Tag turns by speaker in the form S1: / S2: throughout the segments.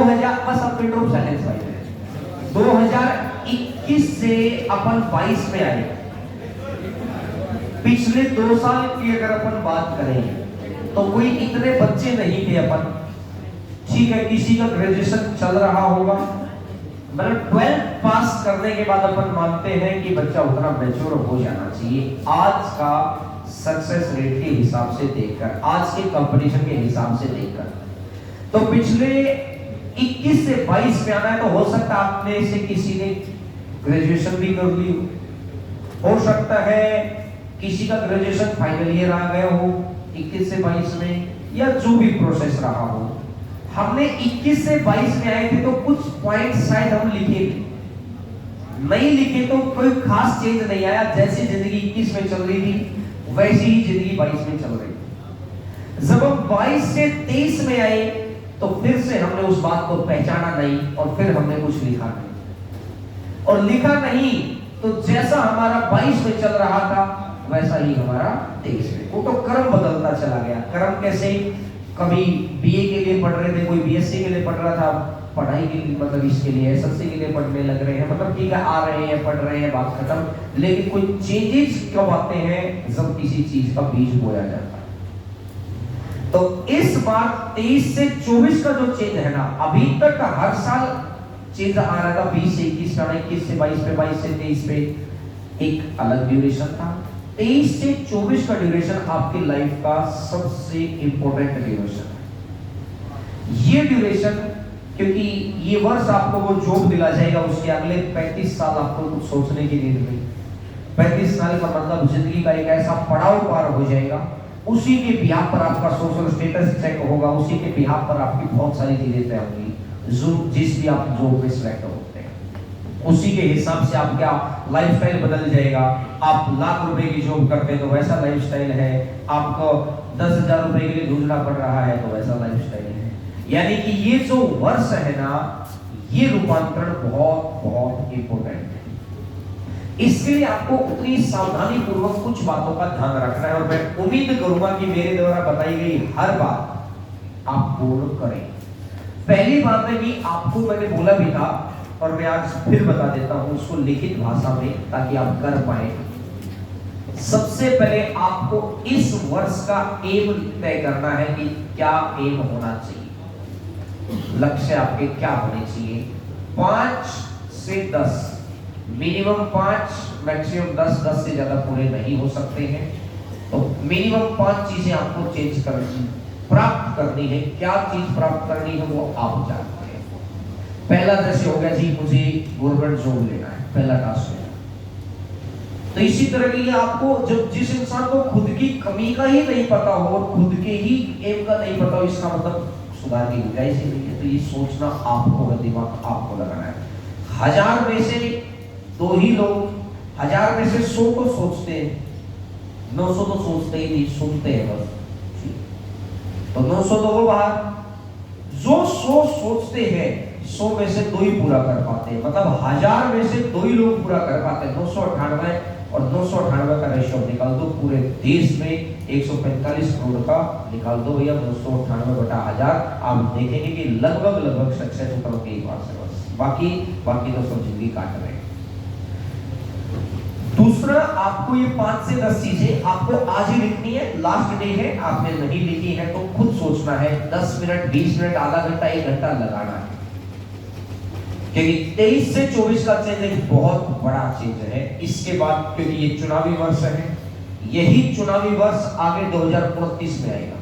S1: 2000 बस अब minute of silence भाई 2021 से अपन 22 में आए। पिछले 2 साल की अगर अपन बात करें तो कोई इतने बच्चे नहीं थे अपन। ठीक है, किसी का ग्रेजुएशन चल रहा होगा, मतलब 12th पास करने के बाद अपन मानते हैं कि बच्चा उतना मैच्योर हो जाना चाहिए। आज का सक्सेस रेट के हिसाब से देखकर, आज के कंपटीशन के हिसाब से देखकर, तो पिछले 21 से 22 में आना है तो हो सकता है आपने से किसी ने ग्रेजुएशन भी कर ली हो सकता है किसी का ग्रेजुएशन फाइनल ईयर आ गया हो 21 से 22 में, या जो भी प्रोसेस रहा हो। हमने 21 से 22 में आए थे तो कुछ पॉइंट शायद हम लिखे नहीं लिखे तो कोई खास चेंज नहीं आया। जैसी जिंदगी 21 में चल रही थी वैसी ही जिंदगी 22 में चल रही। जब हम 22 से 23 में आए तो फिर से हमने उस बात को पहचाना नहीं और फिर हमने कुछ लिखा नहीं, और लिखा नहीं तो जैसा हमारा 22 में चल रहा था वैसा ही हमारा 23 में। वो तो क्रम बदलता चला गया। क्रम कैसे? कभी बीए के लिए पढ़ रहे थे, कोई बीएससी के लिए पढ़ रहा था, पढ़ाई के लिए मतलब इसके लिए एसएससी के लिए पढ़ने लग रहे हैं, मतलब ठीक है आ रहे हैं पढ़ रहे हैं, बात खत्म। लेकिन कोई चेंजेस कब आते हैं? जब किसी चीज का बीज बोया जाता है। तो इस बार 23 से 24 का जो चेंज है ना, अभी तक का हर साल चेंज आ रहा था। 20 से 21 का, 21 से 22 पे, 22 से 23 पे एक अलग ड्यूरेशन था। 23 से 24 का ड्यूरेशन आपकी लाइफ का सबसे इंपॉर्टेंट ड्यूरेशन है। ये ड्यूरेशन, क्योंकि ये वर्ष आपको वो जॉब दिला जाएगा, उसके अगले 35 साल आपको कुछ सोचने की नीड नहीं। 35 साल का मतलब जिंदगी का एक ऐसा पड़ाव पार हो जाएगा, उसी के बिहाफ पर आपका सोशल स्टेटस चेक होगा, उसी के बिहाफ पर आपकी बहुत सारी चीजें तय होंगी। जो जिस भी आप जॉब में सिलेक्ट होते हैं उसी के हिसाब से आपका लाइफस्टाइल बदल जाएगा। आप लाख रुपए की जॉब करते हैं तो वैसा लाइफस्टाइल है, आपको 10,000 रुपए के लिए जूझना पड़ रहा है तो वैसा लाइफस्टाइल है। यानी कि ये जो वर्ष है ना, ये रूपांतरण बहुत बहुत इंपॉर्टेंट है। इसके लिए आपको उतनी सावधानी पूर्वक कुछ बातों का ध्यान रखना है, और मैं उम्मीद करूंगा कि मेरे द्वारा बताई गई हर बात आप पूर्ण करें। पहली बात है कि आपको मैंने बोला भी था और मैं आज फिर बता देता हूं उसको लिखित भाषा में ताकि आप कर पाए। सबसे पहले आपको इस वर्ष का एम तय करना है कि क्या एम होना चाहिए, लक्ष्य आपके क्या होने चाहिए। 5 से 10, मिनिमम 5, मैक्सिमम 10 से ज्यादा पूरे नहीं हो सकते हैं। तो मिनिमम 5 चीजें आपको चेंज करनी, प्राप्त करनी है। क्या चीज प्राप्त करनी है वो आप जानते हैं। पहला जैसे हो गया जी मुझे गवर्नमेंट जॉब लेना है, पहला टास्क है। तो इसी तरह के लिए आपको, जब जिस इंसान को खुद की कमी का ही नहीं पता हो और खुद के ही एम का नहीं पता हो, इसका मतलब सुधार की गुंजाइश ही नहीं है। तो ये सोचना आपको, दिमाग आपको लगाना है। 1000 में से 2 ही लोग, 1000 में से 100 को सोचते हैं, 900 तो सोचते ही नहीं, सुनते हैं बस। तो 900 तो वो बाहर, जो 100 सोचते हैं 100 में से 2 ही पूरा कर पाते हैं। मतलब 1000 में से 2 ही लोग पूरा कर पाते हैं। 998 और 998 का रेशियो निकाल दो, पूरे देश में 145 करोड़ का निकाल दो भैया, 998/1000। आप देखेंगे कि लगभग सक्सेस होता है एक बार से, बस बाकी तो सब जिंदगी काट रहे हैं। दूसरा, आपको ये 5 से 10 चीजें आपको आज ही लिखनी है। लास्ट डे है, आपने नहीं लिखी है तो खुद सोचना है। 10 मिनट, 20 मिनट, आधा घंटा, 1 घंटा लगाना है, क्योंकि 23 से 24 का चेंज एक बहुत बड़ा चेंज है। इसके बाद, क्योंकि ये चुनावी वर्ष है, यही चुनावी वर्ष आगे 2029 में आएगा।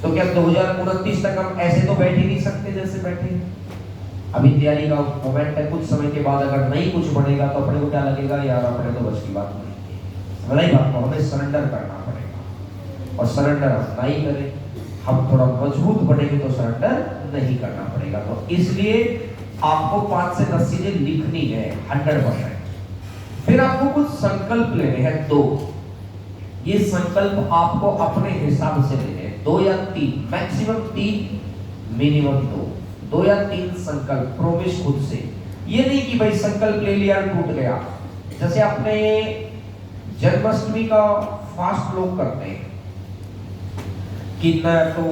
S1: तो क्या 2029 तक हम ऐसे तो बैठ ही नहीं सकते जैसे बैठे हैं। अभी तैयारी का मोमेंट है, कुछ समय के बाद अगर नहीं कुछ बनेगा तो अपने को क्या लगेगा, यार अपने तो बस की बात नहीं। भलाई बात को हमें सरेंडर करना पड़ेगा, और सरेंडर हम नहीं करें, हम थोड़ा मजबूत बनेंगे तो सरेंडर नहीं करना पड़ेगा। तो इसलिए आपको 5 से 10 चीजें लिखनी है 100%। फिर आपको कुछ संकल्प लेने हैं 2। ये संकल्प आपको अपने हिसाब से लेने हैं, 2 या 3, मैक्सिमम 3, मिनिमम 2 या 3 संकल्प प्रॉमिस खुद से। ये नहीं कि भाई संकल्प ले लिया टूट गया। जैसे अपने जन्माष्टमी का फास्ट लोग करते हैं कि न तो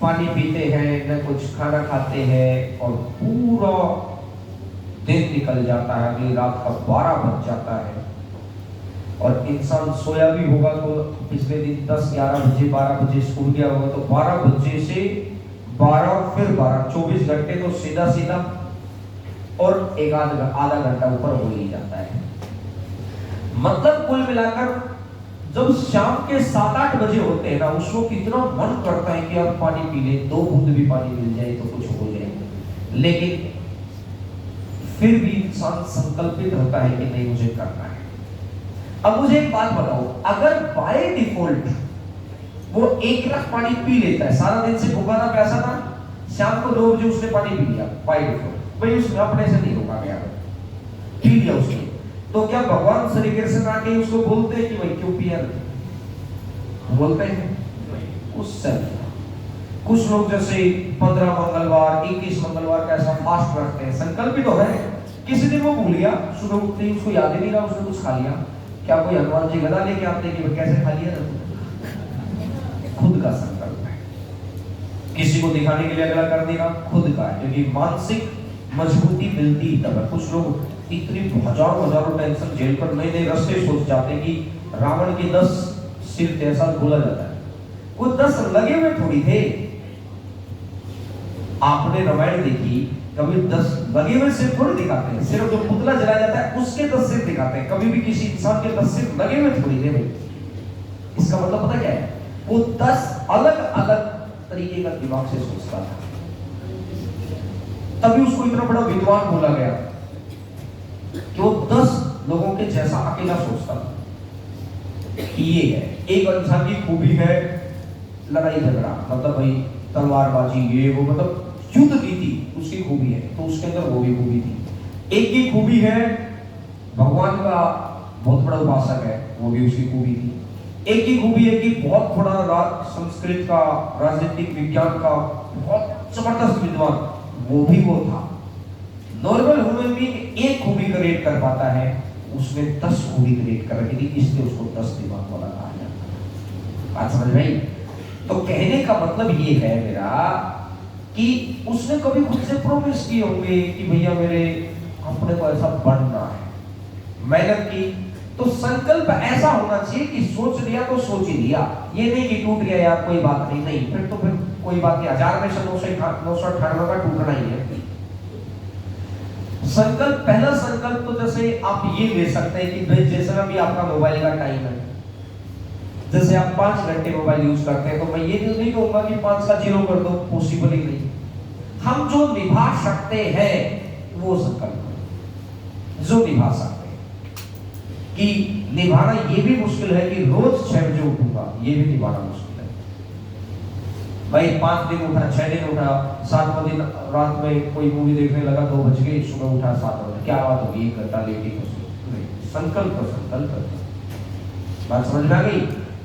S1: पानी पीते हैं, न कुछ खाना खाते हैं, और पूरा दिन निकल जाता है, अगली रात का 12 बज जाता है। और इंसान सोया भी होगा तो पिछले दिन 10, 11 बजे, 12 बजे स्कूल गया होगा, तो 12 बजे से 12 फिर 12, 24 घंटे तो सीधा सीधा, और एक आधा घंटा ऊपर हो ही जाता है। मतलब कुल मिलाकर जब शाम के 7-8 बजे होते हैं ना, उसको कितना मन करता है कि अब पानी पी ले, 2 बूंद भी पानी मिल जाए तो कुछ हो जाए, लेकिन फिर भी इंसान संकल्पित होता है कि नहीं, मुझे करना है। अब मुझे एक बात बताओ, अगर बाय डिफॉल्ट वो 1 गिलास पानी पी लेता है, सारा दिन से भूखा था, प्यासा था, शाम को 2 बजे उसने पानी पी लिया बाय डिफॉल्ट, भाई उसने अपने से नहीं रोका गया, पी लिया उसने, तो क्या भगवान श्री कृष्ण आके उसको बोलते हैं कि भाई क्यों पिया? बोलते हैं उससे। कुछ लोग जैसे 15 मंगलवार, 21 मंगलवार का ऐसा फास्ट रखते हैं, संकल्प तो है, किसी दिन वो भूल गया, सुबह उठते ही उसको याद ही नहीं रहा उसने कुछ खा लिया। क्या कोई हनुमान जी गदा लेके आते कि कैसे खा लिया? खुद का संकल्प है, किसी को दिखाने के लिए अगला कर देगा, खुद का है, क्योंकि मानसिक मजबूती मिलती ही तब है। कुछ लोग इतनी हजारों टेंशन झेल कर नए नए रास्ते सोच जाते हैं कि रावण के 10 सिर थे, ऐसा बोला जाता है, वो 10 लगे हुए थोड़ी थे। आपने रामायण देखी, कभी 10 लगे हुए सिर थोड़ी दिखाते हैं, सिर्फ जो पुतला जलाया जाता है उसके 10 सिर दिखाते हैं, कभी भी किसी इंसान के 10 सिर लगे हुए थोड़ी थे भाई। इसका मतलब पता क्या है? वो 10 अलग अलग तरीके का दिमाग से सोचता था, तभी उसको इतना बड़ा विद्वान बोला गया कि वो 10 लोगों के जैसा अकेला सोचता था। ये है एक इंसान की खूबी है, लड़ाई झगड़ा, मतलब भाई तलवारबाजी, ये वो, मतलब युद्ध नीति उसकी खूबी है, तो उसके अंदर वो भी खूबी थी। एक की खूबी है भगवान का बहुत बड़ा उपासक है, वो भी उसकी खूबी थी। एक की खूबी है कि बहुत बड़ा संस्कृत का, राजनीतिक विज्ञान का बहुत जबरदस्त विद्वान, वो भी वो था। नॉर्मल ह्यूमन बीइंग एक खूबी क्रिएट कर पाता है, उसने 10 खूबी क्रिएट कर रखी थी, इसलिए उसको 10 दिमाग वाला कहा जाता है। बात समझ में आई? तो कहने का मतलब ये है मेरा कि उसने कभी खुद से प्रॉमिस किए होंगे कि भैया मेरे अपने को ऐसा बनना है, मेहनत की, तो संकल्प ऐसा होना चाहिए कि सोच लिया तो सोच ही लिया, ये नहीं कि टूट गया यार कोई बात नहीं, नहीं फिर तो फिर कोई बात नहीं, 1000 में से 998 का टूटना ही है। संकल्प, पहला संकल्प तो जैसे आप ये ले सकते हैं कि जैसे अभी आपका मोबाइल का टाइम है, जैसे आप 5 घंटे मोबाइल यूज करते हैं, तो मैं ये नहीं कहूंगा कि 5 का 0 कर दो, पॉसिबल ही नहीं। हम जो निभा सकते हैं वो संकल्प, जो निभा सकते हैं, कि निभाना ये भी मुश्किल है कि रोज 6 बजे उठूंगा, ये भी निभाना मुश्किल है भाई। 5 दिन उठा, 6 दिन उठा, 7वां दिन रात में कोई मूवी देखने लगा, 2 बज गए, सुबह उठा 7 बजे, क्या बात होगी, 1 घंटा लेट ही संकल्प। बात समझ में आ गई?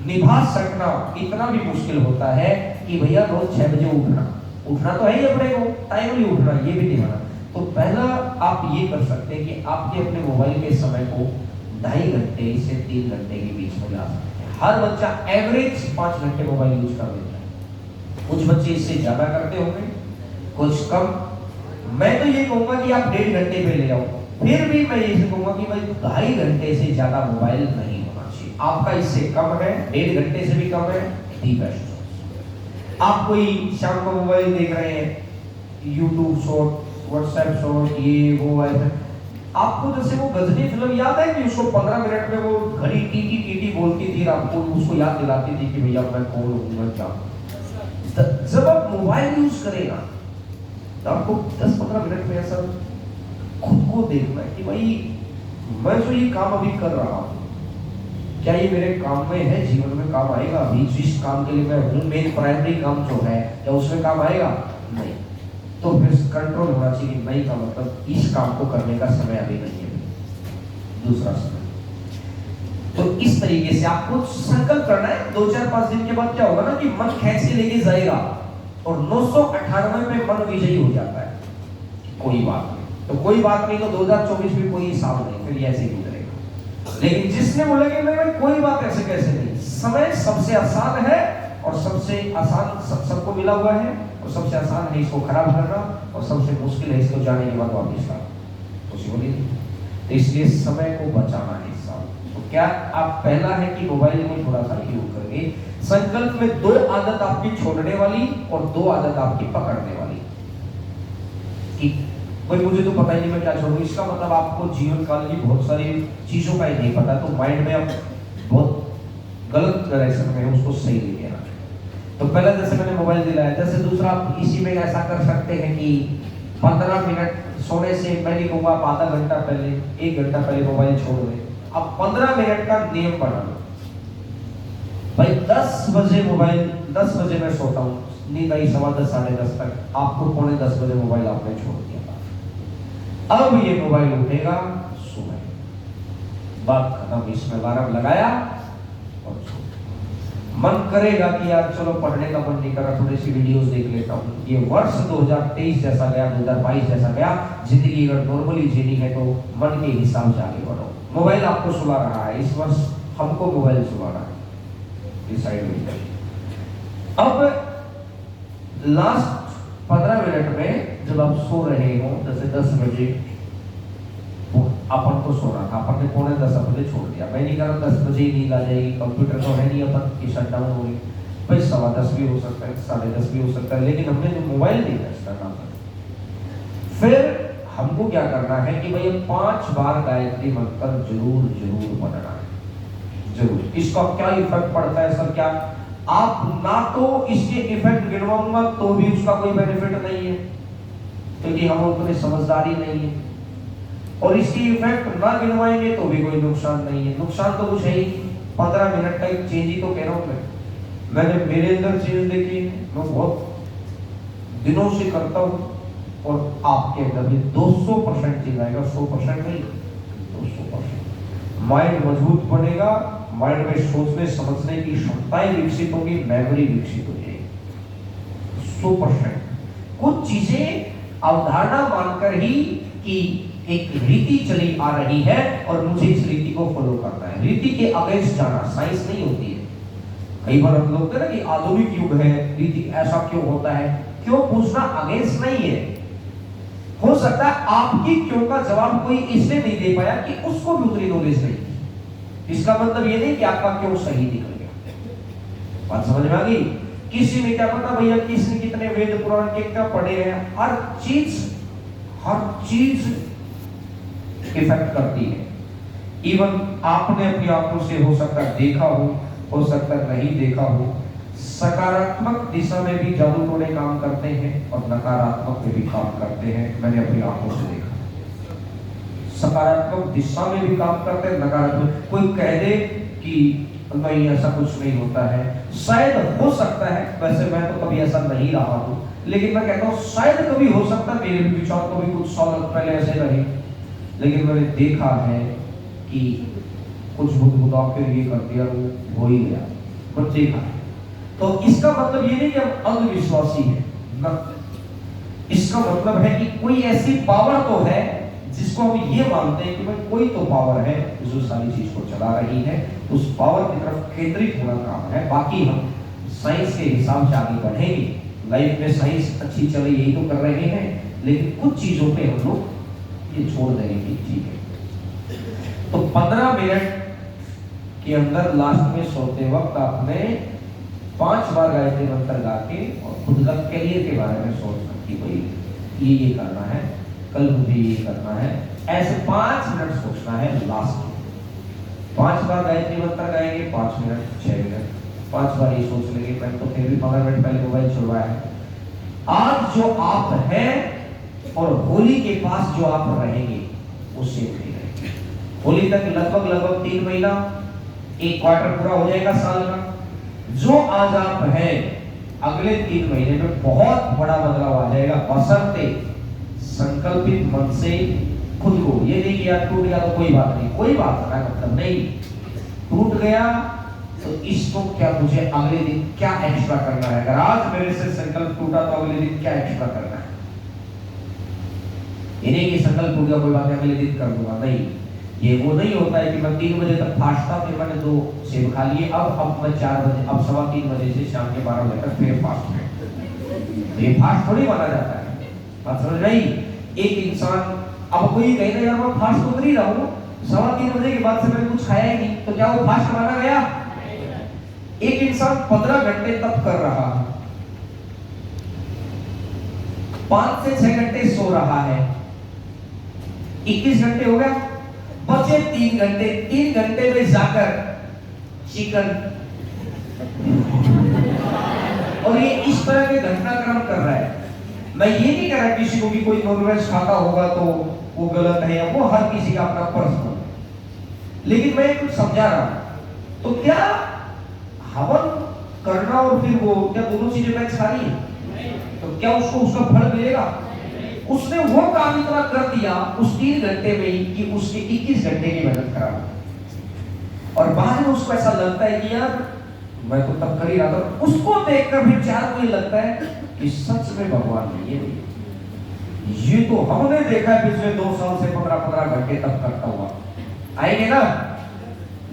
S1: निभा सकना इतना भी मुश्किल होता है कि भैया रोज 6 बजे उठना तो है ही अपने को, टाइमली उठना, ये भी निभाना। तो पहला आप ये कर सकते हैं कि आपके अपने मोबाइल के समय को 2.5 घंटे से 3 घंटे के बीच में ला सकते हैं। हर बच्चा एवरेज 5 घंटे मोबाइल यूज कर लेता है, कुछ बच्चे इससे ज्यादा करते होंगे, कुछ कम। मैं तो ये कहूंगा कि आप 1.5 घंटे पे ले जाओ, फिर भी मैं ये कहूंगा कि भाई 2.5 घंटे से ज्यादा मोबाइल नहीं होना चाहिए। आपका इससे कम है, 1.5 घंटे से भी कम है, दी बेस्ट। आप कोई शाम को मोबाइल देख रहे हैं, यूट्यूब शॉर्ट, व्हाट्सएप शॉर्ट, ये वो ऐसा, आपको जैसे वो गजनी फिल्म याद है कि उसको 15 मिनट में वो घड़ी टीटी बोलती थी, आपको उसको याद दिलाती थी कि भैया मैं कौन हूँ, मैं क्या। जब आप मोबाइल यूज करेगा तो आपको 10-15 मिनट में ऐसा खुद को देखना है कि भाई मैं जो ये काम अभी कर रहा हूँ, क्या ये मेरे काम में है, जीवन में काम आएगा? अभी जिस काम के लिए मैं हूँ, मेन प्राइमरी काम जो है, क्या उसमें काम आएगा? नहीं। तो फिर कंट्रोल होना चाहिए कि नहीं का मतलब इस काम को करने का समय अभी नहीं है, दूसरा समय। तो इस तरीके से आपको संकल्प करना है। 2-4-5 दिन के बाद क्या होगा ना कि मन खींच के लेके जाएगा और 998 में मन विजयी हो जाता है, कोई बात नहीं। तो कोई बात नहीं, तो 2024 में कोई हिसाब नहीं, फिर ऐसे ही गुजरेगा। लेकिन जिसने बोला कि नहीं भाई कोई बात ऐसे कैसे नहीं, समय सबसे आसान है, और सबसे आसान सबको मिला हुआ है, और सबसे आसान है इसको खराब करना, और सबसे मुश्किल है इसको जाने के बाद वापस लाना। पॉसिबल ही नहीं। तो इसलिए समय को बचाना है इस साल। तो क्या आप पहला है कि मोबाइल को थोड़ा सा यूज करके संकल्प में 2 आदत आपकी छोड़ने वाली और 2 आदत आपकी पकड़ने वाली। कि भाई मुझे तो पता ही नहीं मैं क्या छोड़ूं, इसका मतलब आपको जीवन काल की बहुत सारी चीजों का ही नहीं पता, तो माइंड में आप बहुत गलत डायरेक्शन में उसको सही लेके आना। तो पहले जैसे मैंने मोबाइल दिलाया, जैसे दूसरा आप इसी में ऐसा कर सकते हैं कि 15 मिनट सोने से मैं नहीं कहूँगा, आप आधा घंटा पहले 1 घंटा पहले मोबाइल छोड़ दें। आप 15 मिनट का नियम बना लो। भाई 10 बजे मोबाइल, 10 बजे मैं सोता हूँ, नींद आई 10:15 साढ़े 10 तक, आपको 9:45 बजे मोबाइल आपने छोड़ दिया। अब ये मोबाइल उठेगा सुबह, बात खत्म, इसमें अलार्म लगाया और मन करेगा कि यार चलो पढ़ने का मन नहीं कर रहा, थोड़ी सी वीडियोस देख लेता हूँ। ये वर्ष 2023 जैसा गया, 2022 जैसा गया। जिंदगी अगर नॉर्मली जीनी है तो मन के हिसाब से आगे बढ़ो। मोबाइल आपको सुला रहा है, इस वर्ष हमको मोबाइल सुला रहा है, डिसाइड हो। अब लास्ट 15 मिनट में जब आप सो रहे हो, जैसे 10 बजे अपन को सोना था, अपन ने 9:45 बजे छोड़ दिया। मैं नहीं कह रहा 10 बजे ही नींद आ जाएगी, कंप्यूटर तो है नहीं अपन की शट डाउन होगी, भाई 10:15 भी हो सकता है, 10:30 भी हो सकता है, लेकिन हमने जो मोबाइल नहीं टच करना था। फिर हमको क्या करना है कि भाई 5 बार गायत्री मंत्र जरूर जरूर पढ़ना है, जरूर। इसका क्या इफेक्ट पड़ता है सर? क्या आप ना तो इसके इफेक्ट गिनवाऊंगा तो भी उसका कोई बेनिफिट नहीं है, क्योंकि हम उतने समझदारी नहीं है, और इसकी इफेक्ट ना गिनवाएंगे तो भी कोई नुकसान नहीं है। नुकसान तो कुछ है ही, 15 मिनट का एक चेंज ही तो कह रहा हूं मैंने मेरे अंदर चेंज देखी, मैं बहुत दिनों से करता हूं, और आपके अंदर भी 200% चेंज आएगा, 100% नहीं, 200%। माइंड मजबूत बनेगा, माइंड में सोचने समझने की क्षमताएं विकसित होगी, मेमोरी विकसित हो जाएगी 100%। कुछ चीजें अवधारणा मानकर ही कि एक रीति चली आ रही है और मुझे इस रीति को फॉलो करना है, रीति के अगेंस्ट जाना साइंस नहीं होती है। कई बार हम लोग कहते हैं ना कि आधुनिक युग है, रीति ऐसा क्यों होता है, क्यों पूछना अगेंस्ट नहीं है। हो सकता है आपकी क्यों का जवाब कोई इसलिए नहीं दे पाया कि उसको भी उतनी नॉलेज नहीं, इसका मतलब ये नहीं कि आपका क्यों सही निकल गया। बात समझ में आ गई? किसी ने क्या पता भैया किसने कितने वेद पुराण के क्या पढ़े हैं, हर चीज इफेक्ट करती है। इवन आपने अपनी आंखों से हो सकता है देखा हो सकता है नहीं देखा हो, सकारात्मक दिशा में भी जादू टोने काम करते हैं और नकारात्मक में भी काम करते हैं। मैंने अपनी आंखों से देखा, सकारात्मक दिशा में भी काम करते हैं, नकारात्मक। कोई कह दे कि नहीं ऐसा कुछ नहीं होता है, शायद हो सकता है, वैसे मैं तो कभी ऐसा नहीं रहा हूं, लेकिन मैं कहता हूं शायद कभी हो सकता है, मेरे विचार को भी कुछ साल पहले ऐसे रहे, लेकिन मैंने देखा है कि कुछ बुदबुदा फिर ये कर दिया, वो हो ही गया, कुछ देखा है। तो इसका मतलब ये नहीं कि हम अंधविश्वासी हैं ना, इसका मतलब है कि कोई ऐसी पावर तो है जिसको हम ये मानते हैं कि भाई कोई तो पावर है जो सारी चीज को चला रही है, उस पावर की तरफ केंद्रित होना काम है। बाकी हम साइंस के हिसाब से आगे बढ़ेंगे, लाइफ में साइंस अच्छी चले यही तो कर रहे हैं, लेकिन कुछ चीजों पे हम लोग ये छोड़ देंगे कि ठीक है। तो 15 मिनट के अंदर लास्ट में सोते वक्त आपने 5 बार गायत्री मंत्र गा के और खुद का करियर के बारे में सोच सकती, भाई ये करना है, कल मुझे ये करना है, ऐसे 5 मिनट सोचना है। लास्ट 5 बार गायत्री मंत्र गाएंगे, 5 मिनट 6 मिनट 5 बार ये सोच लेंगे, मैं तो फिर भी 15 मिनट पहले मोबाइल छुड़वाया है। आज जो आप हैं और होली के पास जो आप रहेंगे उससे नहीं रहेंगे। होली तक लगभग 3 महीना, 1 क्वार्टर पूरा हो जाएगा साल का। जो आज आप हैं अगले 3 महीने में बहुत बड़ा बदलाव आ जाएगा, बशर्ते संकल्पित मन से खुद को, ये नहीं कि यार टूट गया तो कोई बात नहीं, कोई बात ना, मतलब नहीं टूट गया तो इसको क्या मुझे अगले दिन क्या एक्स्ट्रा करना है। अगर आज मेरे से संकल्प टूटा तो अगले दिन क्या एक्स्ट्रा करना है। ये नहीं कि संकल्प टूट गया कोई बात नहीं अगले दिन कर दूंगा, नहीं, ये वो नहीं होता है कि मैं 3 बजे तक फास्ट था, फिर मैंने 2 सेब खा लिए, अब मैं 4 बजे, अब 3:15 बजे से शाम के 12 बजे तक फिर फास्ट है। ये फास्ट थोड़ी माना जाता है, बात समझ रही। एक इंसान अब कोई कहे ना यार मैं फास्ट तो कर ही रहा हूँ, 3:15 बजे के बाद से मैंने कुछ खाया ही नहीं, तो क्या वो फास्ट माना गया? एक इंसान 15 घंटे तप कर रहा है, 5 से 6 घंटे सो रहा है, 21 घंटे हो गया, बचे 3 घंटे। 3 घंटे में जाकर चिकन, और ये इस तरह के घटनाक्रम कर रहा है। मैं ये नहीं कह रहा किसी को भी कोई नॉनवेज खाता होगा तो वो गलत है, या वो हर किसी का अपना पर्सनल, लेकिन मैं कुछ समझा रहा हूं। तो क्या हवन करना और फिर वो क्या दोनों चीजें मैच खा रही है? तो क्या उसको उसका फल मिलेगा? उसने वो काम इतना कर दिया उस 3 घंटे में ही कि उसके 21 घंटे की मेहनत खराब, और बाद में उसको ऐसा लगता है कि यार मैं तो तब कर ही रहा था। उसको देखकर फिर 4 को ये लगता है कि सच में भगवान नहीं है, ये तो हमने देखा है पिछले 2 साल से 15-15 घंटे तक करता हुआ, आएंगे ना।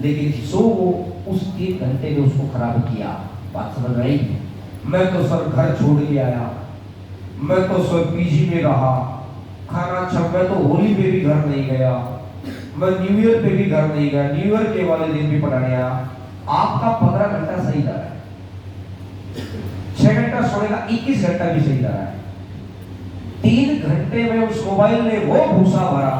S1: लेकिन सो वो उस 3 घंटे में उसको खराब किया, बात समझ रही। मैं तो सर घर छोड़ के आया, मैं तो सर पीजी में रहा, खाना अच्छा, मैं तो होली पे भी घर नहीं गया, मैं न्यू ईयर पे भी घर नहीं गया, न्यू ईयर के वाले दिन भी पढ़ाने आया। आपका 15 घंटा सही जा रहा है, 6 घंटा सोने का 21 घंटा भी सही जा रहा है। 3 घंटे में उस मोबाइल ने वो भूसा भरा,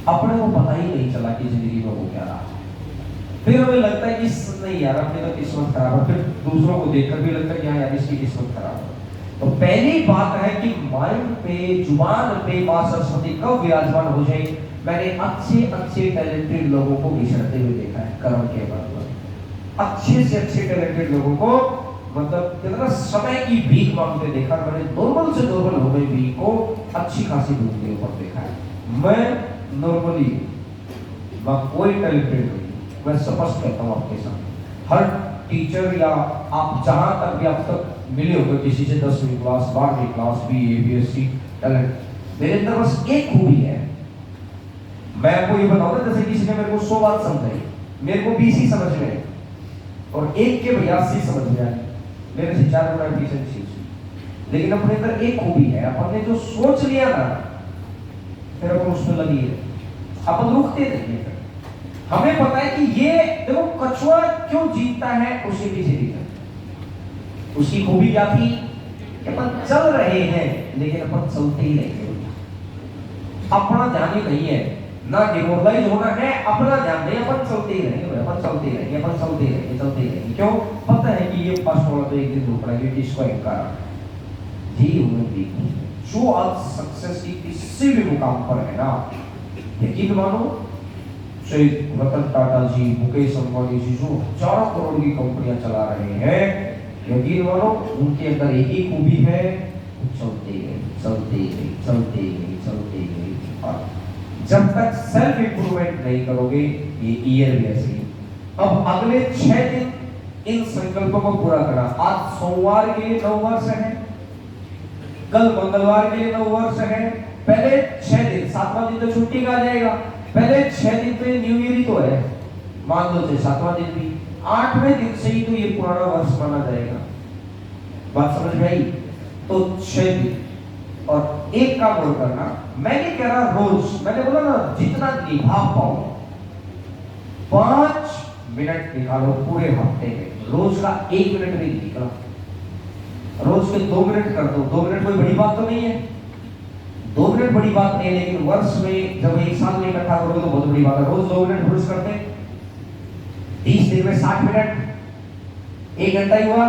S1: अपने को पता ही नहीं चला कि जिंदगी में वो क्या रहा। फिर हमें लगता है कि नहीं यार अपनी तो किस्मत खराब है, फिर दूसरों को देखकर भी लगता है कि हाँ यार इसकी किस्मत खराब है। तो पहली बात है कि माइंड पे, जुबान पे मां सरस्वती कब विराजमान हो जाए। मैंने अच्छे अच्छे टैलेंटेड लोगों को विचरते हुए देखा है कर्म के बाद, अच्छे से अच्छे टैलेंटेड लोगों को मतलब कितना समय की भीख मांगते देखा। मैंने नॉर्मल से नॉर्मल हो गई भीख को अच्छी खासी भीख के ऊपर देखा है। मैं नॉर्मली कोई टैलेंटेड नहीं, मैं स्पष्ट कहता हूँ आपके साथ। हर टीचर या आप जहां तक भी आप तक मिले होंगे किसी से 10वीं क्लास, 12वीं क्लास, BA, BSc टैलेंट, मेरे अंदर बस एक खूबी है। मैं आपको ये बताऊं ना, जैसे किसी ने मेरे को 100 बात समझाई, मेरे को 20 ही समझ में आई और एक के 82 समझ में आई, मेरे से 4 गुना एफिशिएंसी। लेकिन अपने अंदर एक खूबी है, अपन ने जो सोच लिया ना फिर अपन उसमें लगी है, अपन रुकते नहीं है। हमें पता है कि ये देखो कछुआ क्यों जीतता है, उसके पीछे रीजन, उसकी खूबी क्या थी कि अपन चल रहे हैं लेकिन अपन चलते ही रहेंगे, अपना ध्यान ही नहीं है ना, डिमोरलाइज होना है, अपना ध्यान नहीं, अपन चलते ही रहेंगे, अपन चलते ही रहेंगे, अपन चलते ही रहेंगे, चलते ही रहेंगे। क्यों? पता है कि ये फर्स्ट वाला तो एक दिन रुक पड़ेगा, इसको इनकार जी हुई जो आज सक्सेस की किसी भी मुकाम पर है ना, यकीन मानो श्री रतन टाटा जी, मुकेश अंबानी जी जो हजारों करोड़ की कंपनियां चला रहे हैं, यकीन मानो उनके अंदर एक ही खूबी है, चलते गए चलते गए चलते गए चलते गए। और जब तक सेल्फ इंप्रूवमेंट नहीं करोगे ये ईयर भी ऐसे ही। अब अगले 6 दिन इन संकल्पों को पूरा करना। आज सोमवार के लिए 9 वर्ष है, कल मंगलवार के लिए 9 वर्ष है, पहले 6 दिन, 7वां दिन तो छुट्टी का आ जाएगा, पहले 6 दिन पे न्यू ईयर ही तो है, मान लो 7वां दिन भी, 8वें दिन से ही तो ये पुराना वर्ष माना जाएगा। बात समझ में आई? तो 6 दिन और एक काम और करना। मैं नहीं कह रहा रोज, मैंने बोला ना जितना निभा पाओ 5 मिनट निकालो पूरे हफ्ते में, रोज का 1 मिनट नहीं निकला, रोज के 2 मिनट कर दो। 2 मिनट कोई बड़ी बात तो नहीं है, 2 मिनट बड़ी बात नहीं, लेकिन वर्ष में जब 1 साल में इकट्ठा करोगे तो बहुत बड़ी बात है। रोज 2 मिनट रोज करते, 30 दिन में 60 मिनट, 1 घंटा ही हुआ,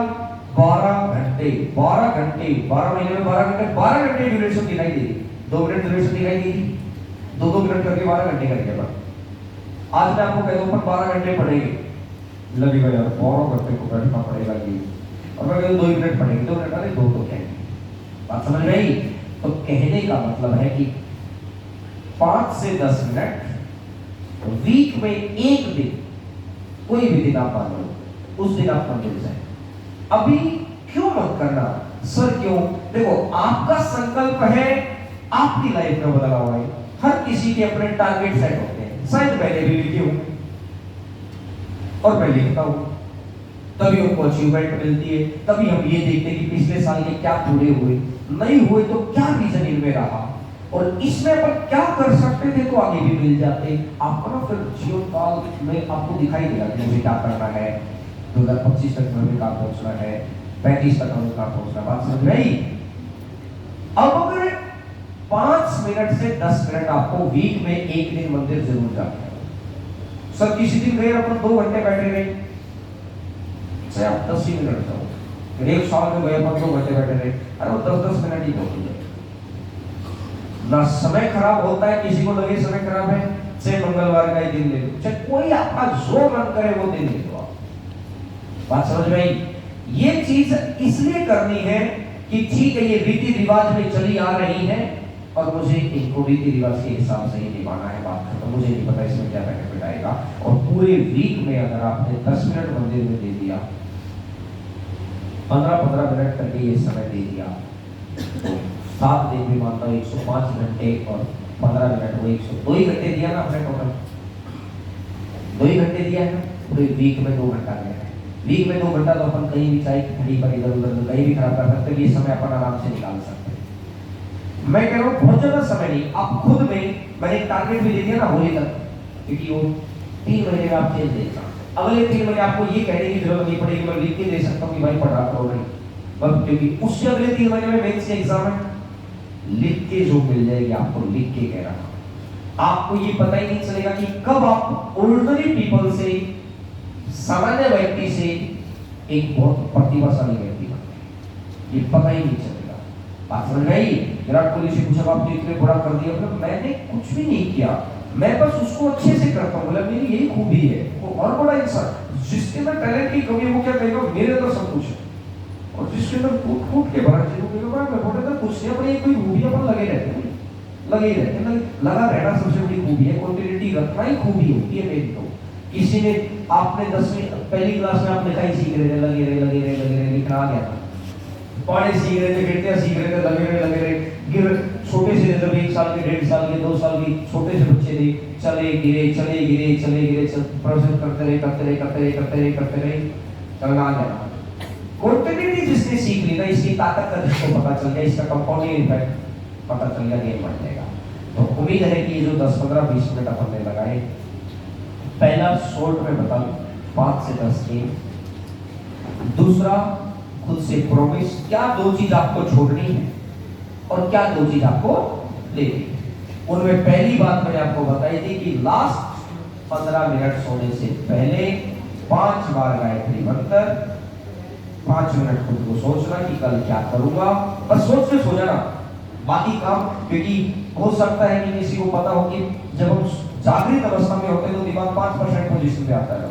S1: 12 घंटे, 12 घंटे, 12 महीने में 12 घंटे, 12 घंटे ड्यूरेशन दिखाई देगी। 2 मिनट ड्यूरेशन दिखाई देगी, 2-2 मिनट करके 12 घंटे करके। पर आज मैं आपको कहता हूँ 12 घंटे पढ़ेंगे, लगेगा यार 12 घंटे को बैठना पड़ेगा ये, और मैं कहता 2 मिनट पढ़ेंगे, 2 मिनट वाले 2 तो कहेंगे। बात समझ में आई? तो कहने का मतलब है कि 5 से 10 मिनट वीक में 1 दिन, कोई भी दिन आप मान लो, उस दिन आप मिल जाए। अभी क्यों मत करना सर? क्यों? देखो आपका संकल्प है आपकी लाइफ में बदलाव आए, हर किसी के अपने टारगेट सेट होते हैं, शायद मैंने भी लिखे हूं और मैं लिखता हूं, तभी उनको अचीवमेंट मिलती है। तभी हम ये देखते हैं कि पिछले साल के क्या पूरे हुए, नहीं हुए तो क्या रीजन इनमें रहा, और इसमें अपन क्या कर सकते थे तो आगे भी मिल जाते। आपको ना फिर जीवन काल में आपको दिखाई देगा कि मुझे क्या करना है, 2025 तक में कहाँ पहुंचना है, 35 तक में कहाँ पहुंचना। बात समझ में आई? अब अगर 5 मिनट से 10 मिनट आपको वीक में एक दिन मंदिर जरूर जाना है। सर किसी दिन गए अपन 2 घंटे बैठे रहे, चाहे आप 10 ही मिनट जाओ, फिर एक साल में गए अपन 2 घंटे बैठे रहे, अरे वो 10-10 मिनट ही बहुत है ना। समय खराब होता है, किसी को लगे समय खराब है, से मंगलवार का ही दिन ले लो, चाहे कोई आपका जो मन करे वो दिन ले लो आप। बात समझ में आई? ये चीज इसलिए करनी है कि ठीक है ये रीति रिवाज में चली आ रही है और मुझे इनको रीति रिवाज के हिसाब से ही निभाना है। बात खत्म। मुझे नहीं पता इसमें क्या बेनिफिट आएगा। और पूरे वीक में अगर आपने 10 मिनट मंदिर में दे दिया, 15-15 मिनट करके ये समय दे दिया, तो 7 दिन भी मानता हूँ 105 घंटे और 15 मिनट, वो 102 ही घंटे दिया ना आपने टोटल, 2 ही घंटे दिया है ना। पूरे वीक में 2 घंटा गया है। वीक में 2 घंटा तो अपन कहीं भी चाहे खड़ी पर इधर उधर कहीं भी खराब कर सकते, ये समय अपन आराम से निकाल सकते हैं। मैं कह रहा हूँ बहुत ज्यादा समय नहीं, आप खुद में, मैंने एक टारगेट भी दे दिया ना होली तक, क्योंकि वो 3 महीने में आप चेंज देगा। अगले 3 महीने आपको ये कहने की जरूरत नहीं पड़ेगी, मैं लिख के दे सकता हूँ कि भाई पढ़ा करो नहीं, बस क्योंकि उससे अगले 3 महीने में मेंस के एग्जाम है, लिख के जो मिल जाएगी आपको, लिख के कह रहा हूं। आपको ये पता ही नहीं चलेगा कि कब आप ऑर्डिनरी पीपल से, सामान्य व्यक्ति से एक बहुत प्रतिभाशाली व्यक्ति बनते हैं, ये पता ही नहीं चलेगा। बात समझ में आई? विराट कोहली से पूछा आपने इतने बड़ा कर दिया, बोला मैंने कुछ भी नहीं किया, मैं बस उसको अच्छे से करता हूँ, बोला मेरी यही खूबी है। वो और बड़ा इंसान जिसके अंदर टैलेंट की कमी है वो क्या कहेगा मेरे अंदर सब कुछ है, और जिसके अंदर फूट के भरा चीजों के बाद मैं बोलता था कुछ नहीं, अपनी कोई खूबी अपन लगे रहते हैं, लगे ही रहते हैं। लगा रहना सबसे बड़ी खूबी है, कंटिन्यूटी रखना ही खूबी होती है मेरी। तो किसी ने, आपने 10वीं पहली क्लास में आप लिखा ही सीख रहे थे, लगे रहे लिखना आ गया था, पढ़े सीख रहे थे, गिरते सीख रहे थे, लगे रहे गिर, छोटे से जब 1 साल के, 1.5 साल के, 2 साल की छोटे से बच्चे थे, चले गिरे प्रोसेस करते रहे चलना आ गया। क्वांटिटी जिसने सीख ली ना, इसकी ताकत का जिसको पता चल गया, इसका कंपाउंडिंग इफेक्ट पता चल गया, गेम बन जाएगा। तो उम्मीद है कि ये जो 10, 15, 20 मिनट अपन ने लगाए, पहला शॉर्ट में बता 5 से 10 गेम, दूसरा खुद से प्रॉमिस, क्या 2 चीज आपको छोड़नी है और क्या 2 चीज आपको लेनी है। उनमें पहली बात मैंने आपको बताई थी कि लास्ट 15 मिनट सोने से पहले 5 बार गायत्री मंत्र, 5 मिनट खुद को सोचना कि कल क्या करूंगा, बस सोच के सो जाना, बाकी काम, क्योंकि हो सकता है कि किसी को पता हो कि जब हम जागृत अवस्था में होते हैं तो दिमाग 5% पोजीशन पे आता है,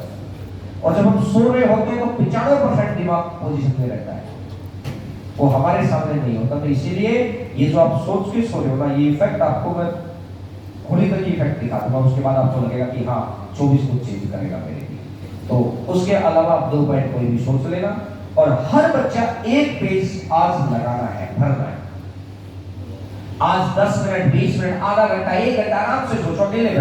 S1: और जब हम सो रहे होते हैं तो 95% दिमाग पोजीशन में रहता है, वो हमारे सामने नहीं होता। तो इसीलिए ये जो आप सोच के सो रहे हो ना, ये इफेक्ट आपको मैं होली तक इफेक्ट दिखा दूंगा, उसके बाद आपको लगेगा कि हाँ 24 को चेंज करेगा मेरे लिए। तो उसके अलावा आप 2 पॉइंट कोई भी सोच लेना, और हर बच्चा 1 पेज आज लगाना है, भरना है। आज 10 मिनट, 20 मिनट, आधा घंटा, 1 घंटा आराम से सोचो, अकेले